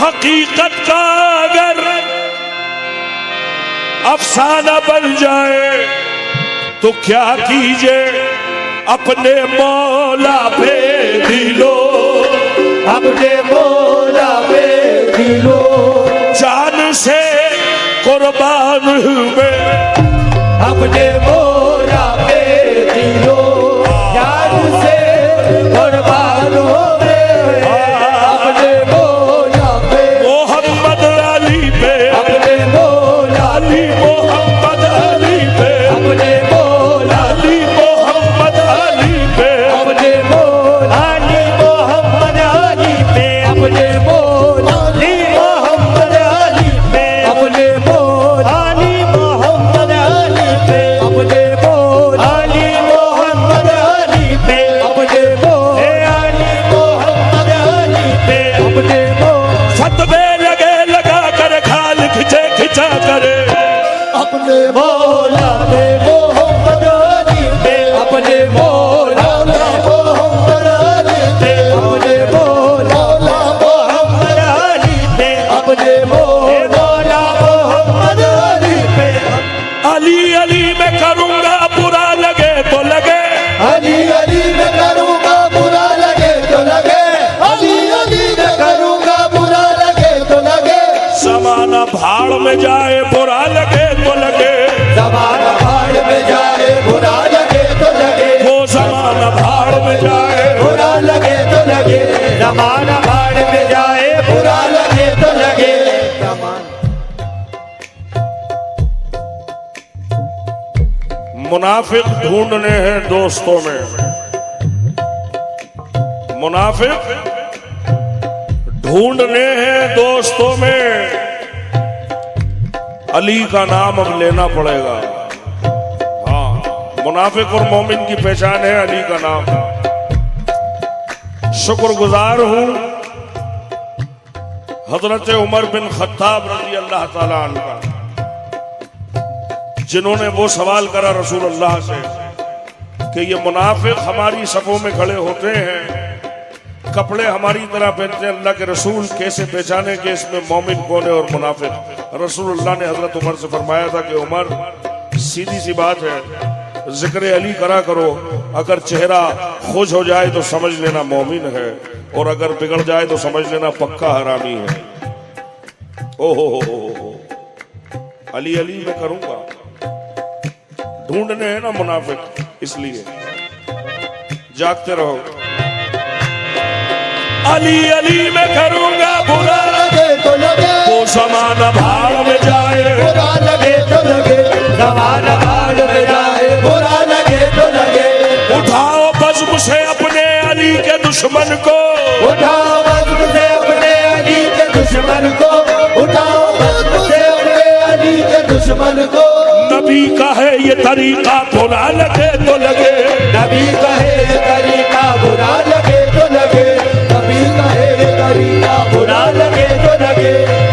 हकीकत का अगर अफसाना बन जाए तो क्या कीजिए, अपने मौला पे दिलो, अपने मौला पे दिलो, जान से कुर्बान हुए, अपने मौला पे दिलो, जान से कुर्बान हुए, अपने मौला पे मोहम्मद अली पे, अपने मौला अली मोहम्मद अली पे, अपने मौला अली मोहम्मद अली पे, अपने मौला अली मोहम्मद अली पे, अपने मौला अली मोहम्मद अली पे, अपने मौला अली मोहम्मद अली पे, अपने मौला अली मोहम्मद अली पे, अपने मौला अली मोहम्मद अली पे, अपने मौला फतवे लगे लगा कर खाल खिंचे खिंचा करे, अपने मौला पे मोहम्मद अली पे, अपने मौला मोहम्मद अली पे, अपने मौला मोहम्मद अली पे, अपने मौला मोहम्मद अली पे, अली अली मैं करूंगा बुरा लगे तो लगे, अली अली मैं करूंगा बुरा लगे तो लगे, अली अली मैं करूंगा बुरा लगे तो लगे, समाना भाड़ में जाए बुरा लगे तो लगे, ज़माना भाड़ में जाए बुरा लगे तो लगे, वो समाना भाड़ में जाए, बुरा लगे तो लगे, ज़माना भाड़ में जाए बुरा लगे तो लगे, मुनाफिक ढूंढने हैं दोस्तों में, मुनाफिक ढूंढने हैं दोस्तों में, अली का नाम अब लेना पड़ेगा। हाँ, मुनाफिक और मोमिन की पहचान है अली का नाम। शुक्रगुजार हूं हजरत उमर बिन खत्ताब रज़ी अल्लाह ताला अन्हु का, जिन्होंने वो सवाल करा रसूल अल्लाह से कि ये मुनाफिक हमारी सफों में खड़े होते हैं, कपड़े हमारी तरह पहनते हैं, अल्लाह के रसूल कैसे पहचाने कि इसमें मोमिन कौन है और मुनाफिक। रसूल अल्लाह ने हजरत उमर से फरमाया था कि उमर, सीधी सी बात है, जिक्र अली करा करो, अगर चेहरा खुश हो जाए तो समझ लेना मोमिन है, और अगर बिगड़ जाए तो समझ लेना पक्का हरामी है। ओहो, अली अली मैं करूंगा, ढूंढने हैं ना मुनाफिक, इसलिए जागते रहो। अली अली मैं करूंगा बुरा लगे तो लगे, वो ज़माना भाड़ में जाए, बुरा लगे तो लगे, ज़माना भाड़ में जाए बुरा लगे तो लगे, उठाओ बज़्म से अपने अली के दुश्मन को, उठाओ बज़्म से अपने अली के दुश्मन को, उठाओ बज़्म से अपने अली के दुश्मन को, नबी का है ये तरीका बुरा लगे तो लगे, नबी कहे ये तरीका बुरा लगे तो लगे, नबी कहे ये तरीका बुरा लगे तो लगे,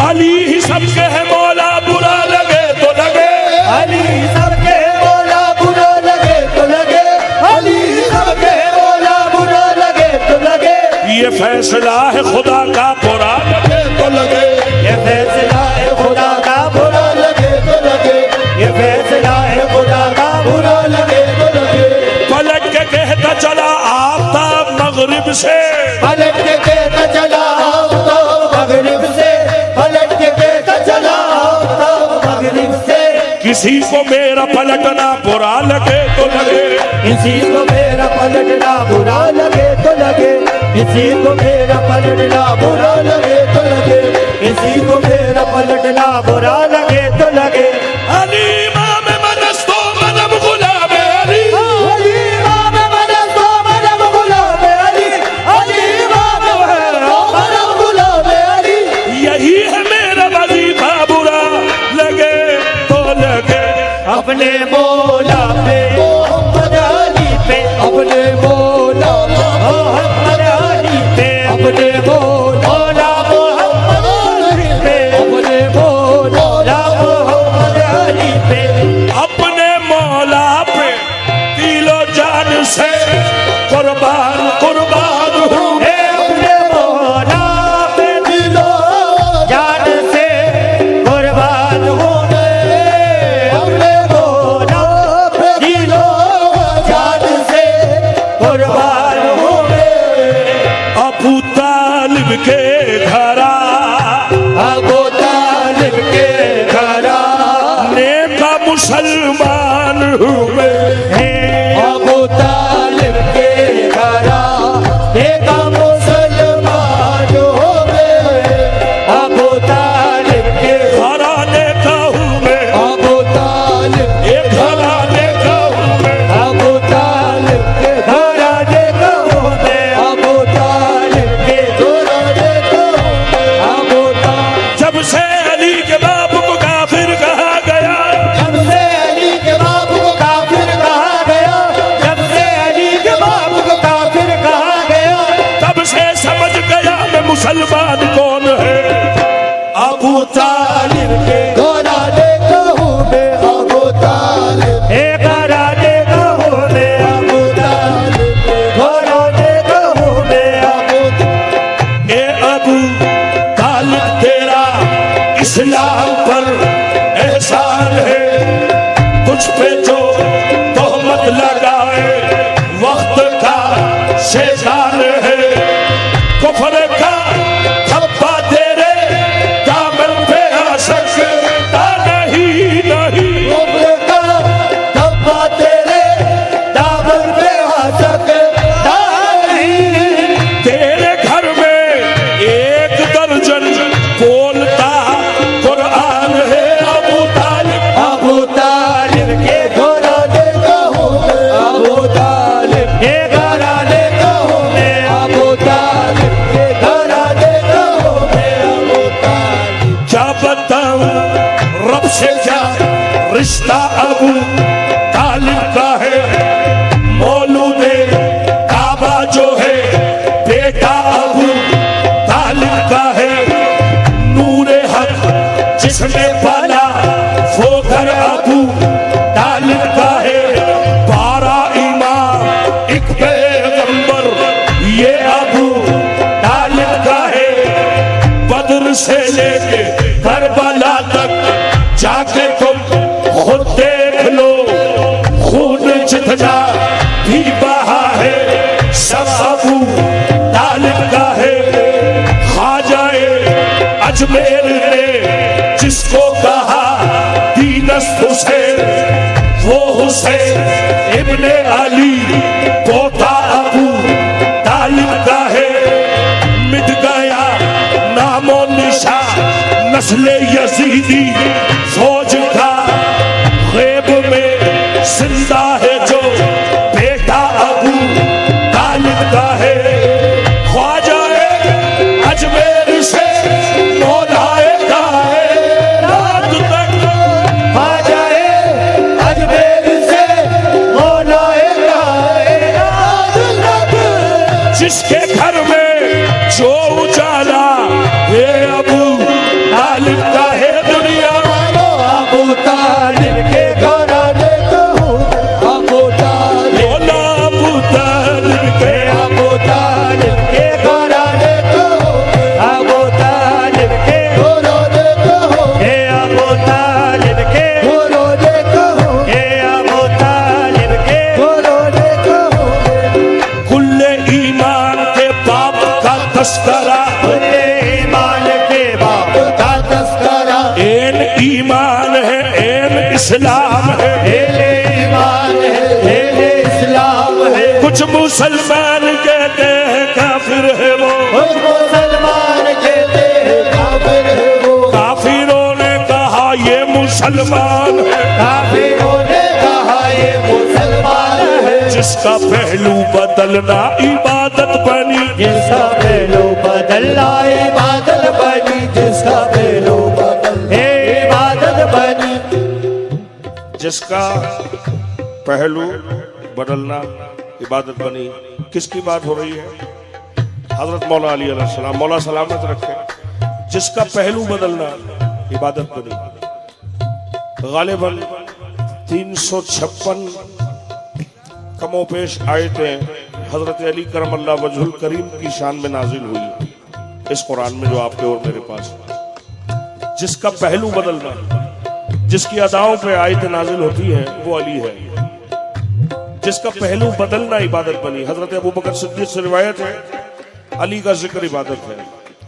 अली ही सबके है मौला बुरा लगे तो लगे, अली सबके मौला बुरा लगे तो लगे, अली सबके मौला बुरा लगे तो लगे, ये फैसला है खुदा का बुरा लगे तो लगे, ये फैसला है खुदा का बुरा लगे तो लगे, ये फैसला है खुदा का बुरा लगे तो लगे, पलट के कहता चला आफ्ताब मगरिब से, पलट के कहता चला आफ्ताब मगरिब से, पलट के कहता चला आफ्ताब मगरिब से, किसी को मेरा पलटना बुरा लगे तो लगे, किसी को मेरा पलटना बुरा लगे तो लगे, किसी को मेरा पलटना बुरा लगे तो लगे, किसी को मेरा पलटना बुरा लगे तो लगे, अली इमाम मनस्तो मनम गुलाम अली, अली इमाम मनस्तो मनम गुलाम अली, अली इमाम मनम गुलाम अली, यही है मेरा वजीफा बुरा लगे तो लगे, अपने मौला पे मोहम्मद अली पे, अपने मौला मोहम्मद अली पे, अपने मौला घरा, अबू तालिब के घरा, नेका मुसलमान हूँ मैं। अबू तालिब के घरा, नेका मुसलमान हूँ मैं। अबू तालिब के घराने का हूँ मैं, अबू तालिब एक घराने का हूँ मैं। अबू तालिब के घराने का हूँ मैं। अबू तालिब के घराने का हूँ मैं। अबू तालिब जब से अली के बाप को काफिर कहा गया, जब से अली के बाप को काफिर कहा गया, जब से अली के बाप को काफिर कहा गया, तब से समझ गया मैं मुसलमान कौन है। अबू तालिब के घराने का हूँ मैं। अबू तालिब के घराने का हूँ मैं। अबू तालिब के घराने का हूँ मैं। ए अबू तालिब तेरा इस्लाम पर एहसान है, कुछ पे जो तोहमत लगाए वक्त का शैतान है। कुफर का धब्बा तेरे दामन पे आ सकता नहीं, नहीं। उम्र का धब्बा तेरे दामन पे आ सकता नहीं। तेरे घर में एक दर्जन बोलता कुरान है। अबू तालिब, अबू तालिब के घराने का हूँ मैं। अबू तालिब के घराने का हूँ मैं। अबू तालिब के घराने का हूँ मैं। अबू तालिब क्या बताऊं रब से क्या रिश्ता अबू तालिब का है। मौलूदे काबा जो है बेटा अबू तालिब का है। नूरे हक जिसमें पाला वो घर अबू तालिब का है। 12 इमाम एक पैगंबर ये अबू तालिब का है। बद्र से लेके करबला तक जाके तुम खुद देख लो, खून जितना भी बहा है सब अबू तालिब का है। ख्वाजाए अजमेर ने जिसको कहा दीनस्त हुसैन, वो हुसैन इब्ने अली पोता अबू तालिब का है। मिट गया नामो निशा नस्ले यजीदी फौज का, गैब में जिंदा है जो बेटा अबू तालिब का है। ख्वाजाए अजमेर से मौलाए कायनात तक, आ जाए अजमेर से मौलाए कायनात तक। जिसके घर में जो उजाला ये अबू तालिब का है। दुनिया अबू तालिब के घराने का हूँ मैं। अबू तालिब बोला अबू तालिब के, अबू तालिब के घराने का हूँ मैं। अबू तालिब के घराने का हूँ मैं। अबू तालिब के घराने का हूँ मैं। अबू तालिब के घराने का हूँ मैं। कुल्ले ईमान के बाप का तस्करा, खुले ईमान के बाप का तस्करा, एन ईमान है एन इस्लाम है। हेले ईमान है, हेले इस्लाम है। कुछ मुसलमान कहते हैं काफिर है वो, कुछ मुसलमान कहते हैं काफिर है वो। काफिरों ने कहा ये मुसलमान है। काफिरों ने कहा ये मुसलमान है। जिसका पहलू बदलना इबादत बनी, जिसका पहलू बदलना इबादत बनी। जिसका पहलू बदलना इबादत बनी। जिसका पहलू बदलना इबादत बनी। किसकी बात हो रही है? हजरत मौला अली अलैहि सलाम, मौला सलामत रखे। जिसका पहलू बदलना इबादत बनी। गालिबन 356 कमोपेश आयतें हजरत अली करमल्ला वजहुल करीम की शान में नाजिल हुई इस कुरान में जो आपके और मेरे पास है। जिसका पहलू बदलना, जिसकी अदाओं पे आयत नाजिल होती है वो अली है। जिसका पहलू बदलना इबादत बनी। हजरत अबू बकर सिद्दीक से रिवायत है अली का जिक्र इबादत है,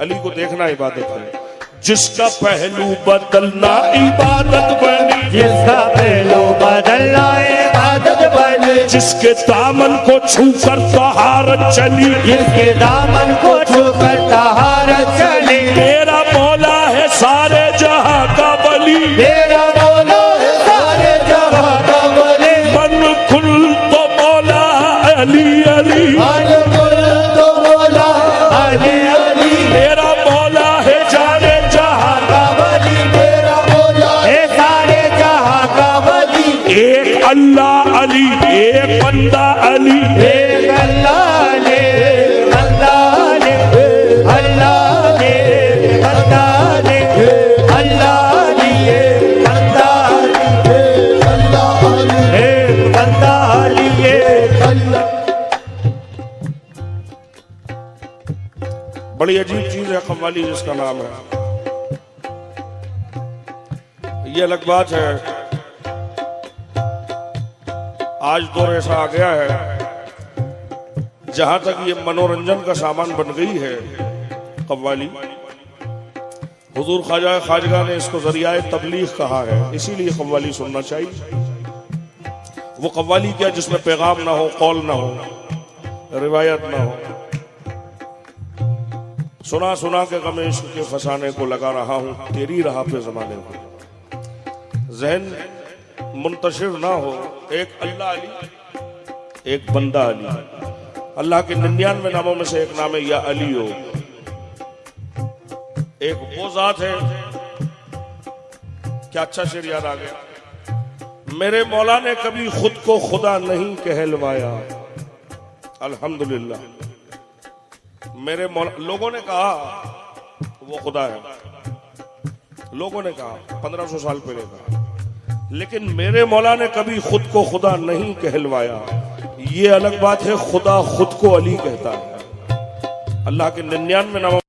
अली को देखना इबादत है। जिसका पहलू बदलना इबादत बनी, जिसका पहलू बदलना इबादत बनी, जिसके दामन को छूकर तहारत चली, जिसके दामन को छूकर तहारत चली, मेरा मौला है सारे जहां का बली, मेरा मौला है सारे जहां का बली, मन खुल तो मौला अली अली, मन खुल तो मौला अली अली, मेरा मौला है जाने जहां का बली, मेरा मौला है सारे जहां का बली, एक अल्लाह अली, एक बंदा अली, एक अल्लाह ने अल्लाह ने अल्लाह ने अल्लाह ने अल्लाह ने अल्लाह ने अल्लाह ने अल्लाह। बड़ी अजीब चीज है कव्वाली जिसका नाम है। ये अलग बात है, आज दौर ऐसा आ गया है जहां तक ये मनोरंजन का सामान बन गई है कव्वाली। हुजूर ख्वाजा खाजगा ने इसको जरिया तबलीग कहा है, इसीलिए कव्वाली सुनना चाहिए। वो कव्वाली क्या जिसमें पैगाम ना हो, कौल ना हो, रिवायत ना हो। सुना सुना के गम इश्क के फसाने को लगा रहा हूं तेरी राह पे जमाने को, जहन मुंतशिर ना हो। एक अल्लाह अली, एक बंदा अली। अल्लाह के 99 नामों में से एक नाम है या अली हो। एक वो जात है, क्या अच्छा शेर याद आ गया। मेरे मौला ने कभी खुद को खुदा नहीं कहलवाया, अल्हम्दुलिल्लाह। मेरे मौला, लोगों ने कहा वो खुदा है, लोगों ने कहा 1500 साल पहले कहा, लेकिन मेरे मौला ने कभी खुद को खुदा नहीं कहलवाया। ये अलग बात है, खुदा खुद को अली कहता है। अल्लाह के 99 नामों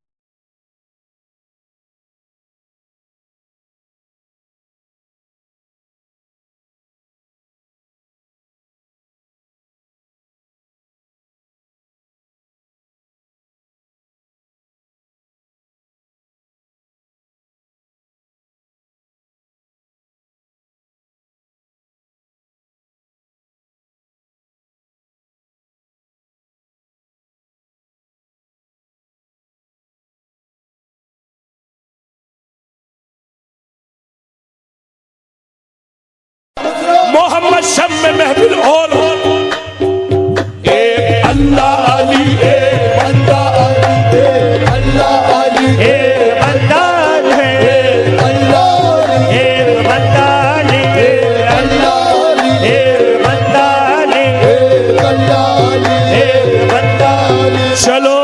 मोहम्मद शब में महफिल और एक अल्लाह अली, एक बंदा अली, एक अल्लाह अली, एक बंदा है, अल्लाह एक बंदा ने, अल्लाह एक बंदा ने, अल्लाह एक बंदा ने। चलो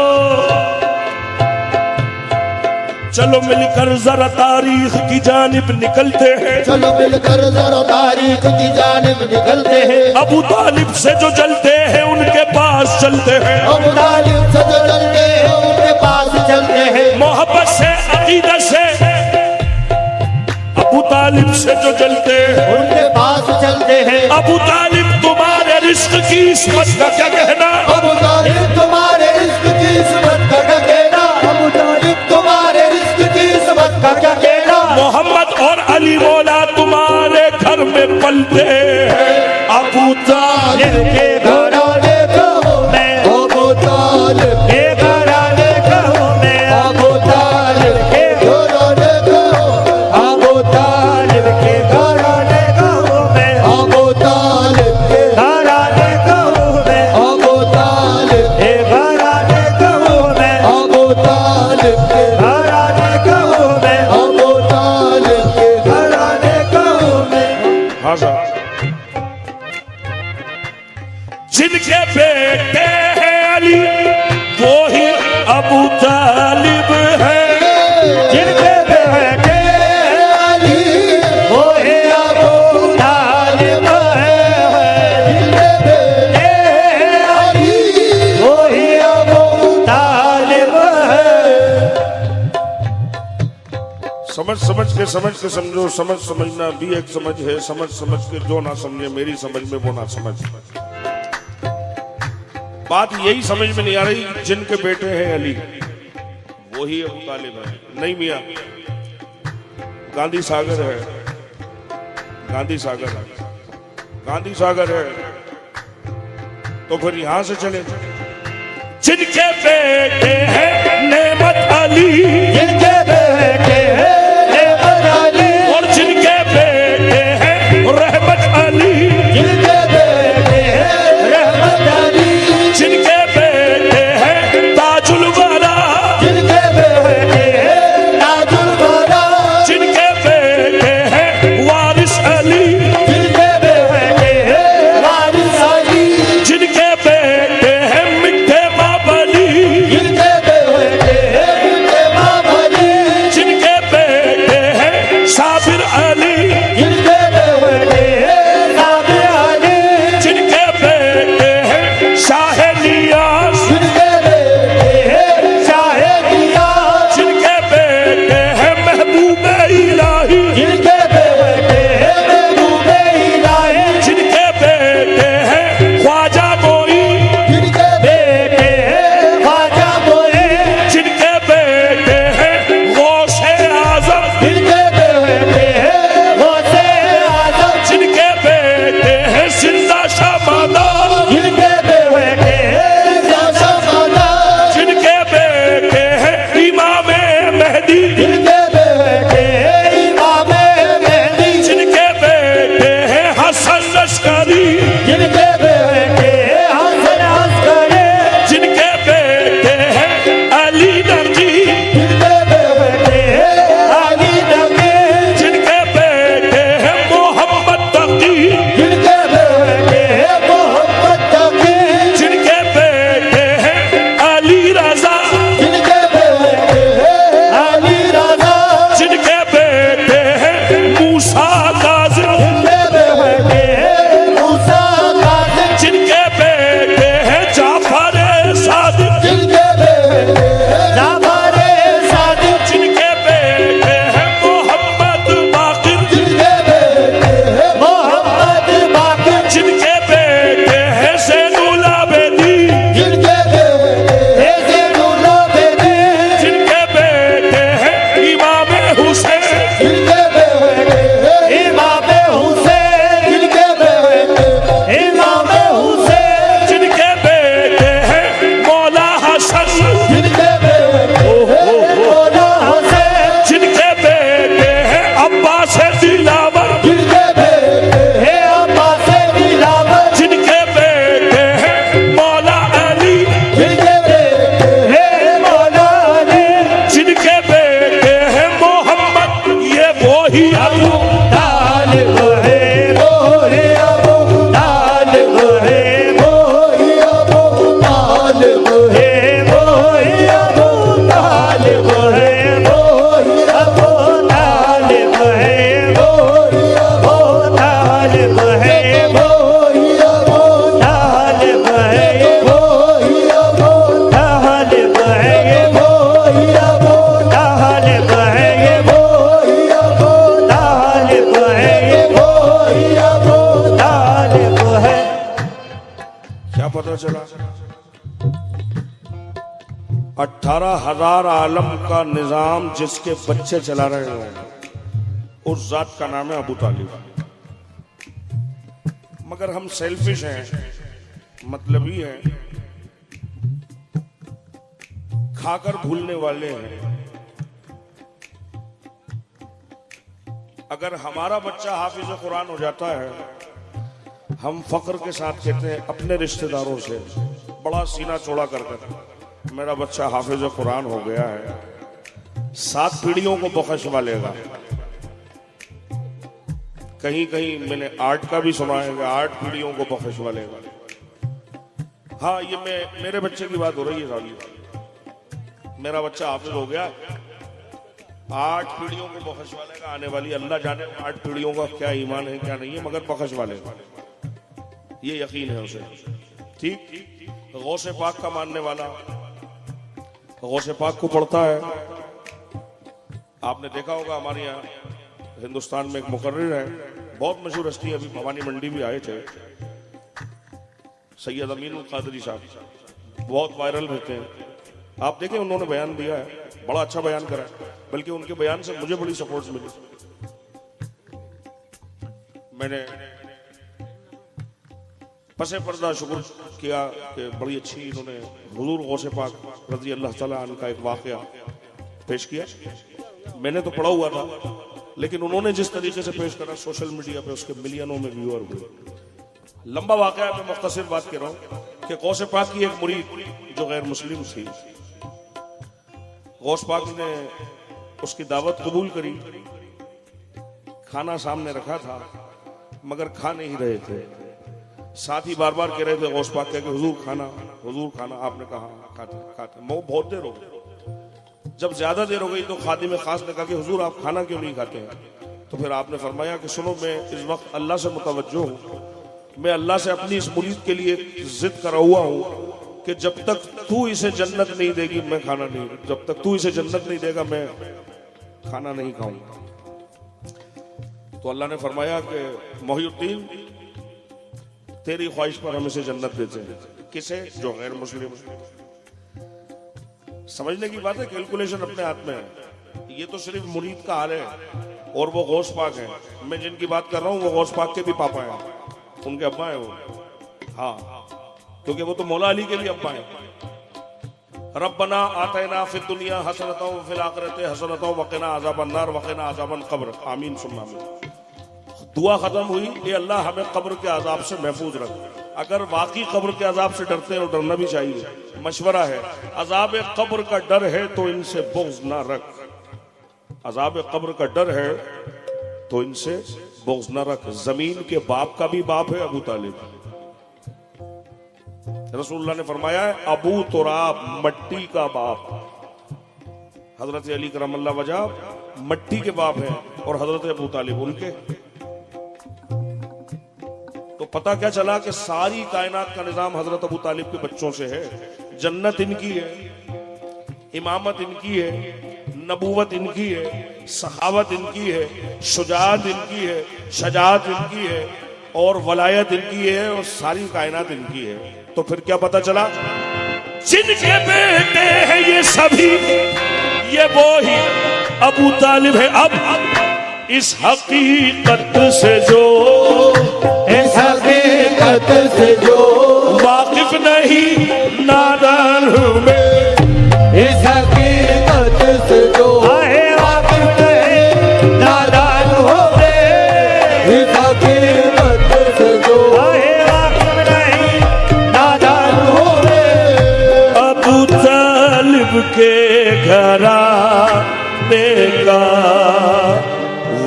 चलो मिलकर जरा तारीख की जानिब निकलते हैं, चलो मिलकर जरा तारीख की जानिब निकलते हैं। अबू तालिब से जो जलते हैं उनके पास चलते हैं, अबू तालिब से जो चलते हैं उनके पास चलते हैं। मोहब्बत से अकीदत से अबू तालिब से जो जलते हैं उनके पास चलते हैं। अबू तालिब तुम्हारे रिस्क की इस्मत का क्या कहना, अबू तालिब तुम्हारे रिस्क की इस्मत का क्या कहना, अबू तालिब तुम्हारे रिस्क की इस्मत का क्या कहना। मोहम्मद और अली मौला तुम्हारे घर में पलते हैं। अबू तालिब के घराने को मैं, अबू तालिब के घराने को मैं, अबू तालिब के घराने को, अबू तालिब के घराने को मैं, अबू तालिब के, घराने को मैं, अबू तालिब के घराने को मैं, अबू तालिब के, घराने को मैं, अबू तालिब के। घराने को मैं। हाँ साहब, जिनके बेटे हैं अली वो ही अबू तालिब है, जिनके बेटे अली वो है अबू तालिब है, जिनके बेटे अली वो ही अबू तालिब है। समझ समझ के समझो, समझ समझना भी एक समझ है, समझ समझ के जो ना समझे मेरी समझ में वो ना समझ। बात यही समझ में नहीं आ रही, जिनके बेटे हैं अली वही अबू तालिब है। नहीं मियाँ, गांधी सागर है, गांधी सागर है, गांधी सागर है, तो फिर यहां से चले। जिनके बेटे हैं नेमत अली, जिनके बेटे हैं नेमत अली, और जिनके बेटे हैं रहमत अली, जिनके बेटे हैं रहमत अली, जिनके बेटे हैं ताजुल वरा, जिनके बेटे हैं ताजुल वरा, जिनके बेटे हैं वारिस अली, जिनके बेटे हैं वारिस अली, जिनके बेटे हैं मिठे बाबली, जिनके बेटे हैं इमाम अली, जिनके बेटे हैं साबिर अली, जिनके बेटे हैं साबिर अली, जिनके बेटे हैं शाह नियाज, जिनके बेटे हैं शाहे नियाज, जिनके बेटे हैं महबूब इलाही, जिनके बेटे हैं महबूब इलाही, जिनके बेटे हैं ख्वाजा मोई, जिनके बेटे हैं ख्वाजा मोए, जिनके बेटे हैं गौसे आजम, जिनके बेटे हैं गौसे आजम, जिनके बेटे हैं जिंदा शामादा, जिनके बेटे हैं ज़ाज़ा मादा, जिनके बेटे हैं इमाम मेहदी, जिनके बेटे हैं इमाम मेहदी, जिनके बेटे हैं हसन लश्करी, जिनके बेटे हैं हसन अस्करी, जिनके बेटे हैं अली नकी, जिनके बेटे हैं अली नबी, जिनके बेटे हैं मोहम्मद तकी, जिनके बेटे हैं मोहम्मद तकी, जिनके बेटे हैं अली रजा, जिनके बेटे हैं अली रज़ा, जिनके बेटे हैं मूसा काज़िम, जिनके बेटे हैं मूसा काज़िम, जिनके बेटे हैं जाफर सादिक, जिनके बेटे हैं जाफर सादिक, जिनके बेटे हैं मोहम्मद बाकिर, जिनके बेटे हैं मोहम्मद बाकिर, जिनके बेटे हैं ज़ैनुल आबिदीन, जिनके बेटे हैं ज़ैनुल आबिदीन, जिनके बेटे हैं इमाम हुसैन, जिनके बेटे हैं इमाम हुसैन, जिनके बेटे हैं इमाम हुसैन, जिनके बेटे हैं मौला हसन, जिनके बेटे हैं मौला हुसैन, जिनके बेटे हैं अब्बास दिलावर, जिनके बेटे हैं अब्बास दिलावर, जिनके बेटे हैं मौला अली, जिनके बेटे हैं मौला अली, जिनके बेटे हैं मोहम्मद, ये वही अबू तालिब है मोहे अबू तालिब है मोहे अबू तालिब है मोहे अबू तालिब है मोहे अबू तालिब है मोहे अबू तालिब है मोहे अबू तालिब है मोहे अबू तालिब है मोहे अबू तालिब है मोहे अबू तालिब है मोहे अबू तालिब है। क्या पता चला? 18,000 आलम का निजाम जिसके बच्चे चला रहे हैं, उस जात का नाम है अबू तालिब। मगर हम सेल्फिश हैं, मतलबी हैं, खाकर भूलने वाले हैं। अगर हमारा बच्चा हाफिज कुरान हो जाता है, हम फख्र के साथ कहते हैं अपने रिश्तेदारों से, बड़ा सीना चौड़ा करके, मेरा बच्चा हाफिज कुरान हो गया है, 7 पीढ़ियों को बख्शवा लेगा। कहीं कहीं मैंने 8 का भी सुना है कि 8 पीढ़ियों को बख्शवा लेगा। हाँ, ये मेरे बच्चे की बात हो रही है साहब। मेरा बच्चा हाफिज हो गया, 8 पीढ़ियों को बख्शवा लेगा। आने वाली अल्लाह जाने 8 पीढ़ियों का क्या ईमान है क्या नहीं है, मगर बख्शवा लेगा, ये यकीन है उसे। ठीक, गौसे पाक का मानने वाला गौसे पाक को पढ़ता है। आपने देखा होगा हमारे यहाँ हिंदुस्तान में एक मुकर्रिर है, बहुत मशहूर हस्ती, अभी भवानी मंडी भी आए थे, सैयद अमीनुल कादरी साहब, बहुत वायरल रहते हैं। आप देखें, उन्होंने बयान दिया है, बड़ा अच्छा बयान करा, बल्कि उनके बयान से मुझे बड़ी सपोर्ट मिली। मैंने पसे पर्दा शुक्र किया कि बड़ी अच्छी इन्होंने हुजूर गौसे पाक रज़ी अल्लाह ताला अन्हु का एक वाक़या पेश किया। मैंने तो पढ़ा हुआ था, लेकिन उन्होंने जिस तरीके से पेश करा सोशल मीडिया पे उसके मिलियनों में व्यूअर हुए। लंबा वाक़या है, मैं मुख्तसर बात कर रहा हूँ कि गौसे पाक की एक मुरीद जो गैर मुस्लिम थी, गौस पाक ने उसकी दावत कबूल करी, खाना सामने रखा था मगर खा नहीं रहे थे। साथ ही बार बार कह रहे थे गौस पाक कह के हुजूर खाना, आपने कहा खाते खाते। बहुत देर हो गई। जब ज्यादा देर हो गई तो खादिम खास ने कहा कि हुजूर आप खाना क्यों नहीं खाते हैं? तो फिर आपने फरमाया कि सुनो, मैं इस वक्त अल्लाह से मुतवज्जो हूँ, मैं अल्लाह से अपनी इस मुरीद के लिए जिद करा हुआ हूँ कि जब तक तू इसे जन्नत नहीं देगी मैं खाना नहीं, जब तक तू इसे जन्नत नहीं देगा मैं खाना नहीं खाऊंगा। तो अल्लाह ने फरमाया कि मोहिउद्दीन तेरी ख्वाहिश पर हम इसे जन्नत देते हैं। किसे? जो गैर मुस्लिम। समझने की बात है, कैलकुलेशन अपने हाथ में है। ये तो सिर्फ मुरीद का हाल है और वो गौस पाक है। मैं जिनकी बात कर रहा हूँ वो गौस पाक के भी पापा हैं, उनके अब्बा हैं वो। हाँ, क्योंकि वो तो मौला अली के भी अब्बा हैं। रब्बना आतैना फिद दुनिया हसनतौ व फिल आखिरति हसनतौ व क़िना अज़ाबन नार व क़िना अज़ाबन क़ब्र। आमीन सुम्मा आमीन। दुआ खत्म हुई, ये अल्लाह हमें कब्र के अजाब से महफूज रख। अगर वाकई कब्र के अजाब से डरते हैं और डरना भी चाहिए, मशवरा है, अजाब कब्र का डर है तो इनसे बुग़्ज़ ना रख। अजाब कब्र का डर है तो इनसे बुग़्ज़ ना रख। जमीन के बाप का भी बाप है अबू तालिब। रसूलुल्लाह ने फरमाया है अबू तुराब, मट्टी का बाप। हजरत अली करमल्लाह वजह मट्टी के बाप हैं और हजरत अबू तालिब उनके। तो पता क्या चला कि सारी कायनात का निजाम हजरत अबू तालिब के बच्चों से है। जन्नत इनकी है, इमामत इनकी है, नबूवत इनकी है, सहावत इनकी है, शुजाअत इनकी है, शजाअत इनकी है और वलायत इनकी है और सारी कायनात इनकी है। तो फिर क्या पता चला? जिनके बेटे हैं ये सभी, ये वो ही अबू तालिब है। अब इस हकीकत से जो, इस हकीकत से जो वाकिफ नहीं नादान हूं मैं, इस हकीकत से जो वाकिफ नहीं नादान हो गए, इस हकीकत से जो वाकिफ नहीं नादान हो गए। अबू तालिब के घराने का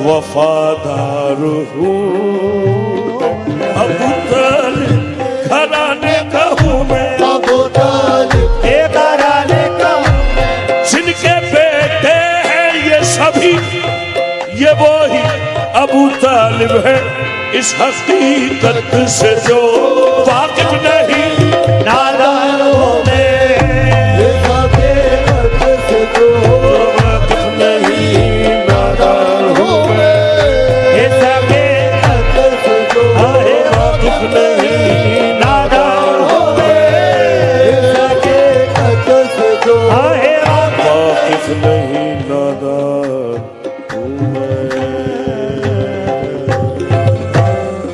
वफादार हूँ, अबू तालिब घराने का हूँ मैं, अबू तालिब के घराने का हूँ मैं। जिनके बेटे हैं ये सभी, ये वो ही अबू तालिब है। इस हकीकत से जो वाकिफ नहीं नादान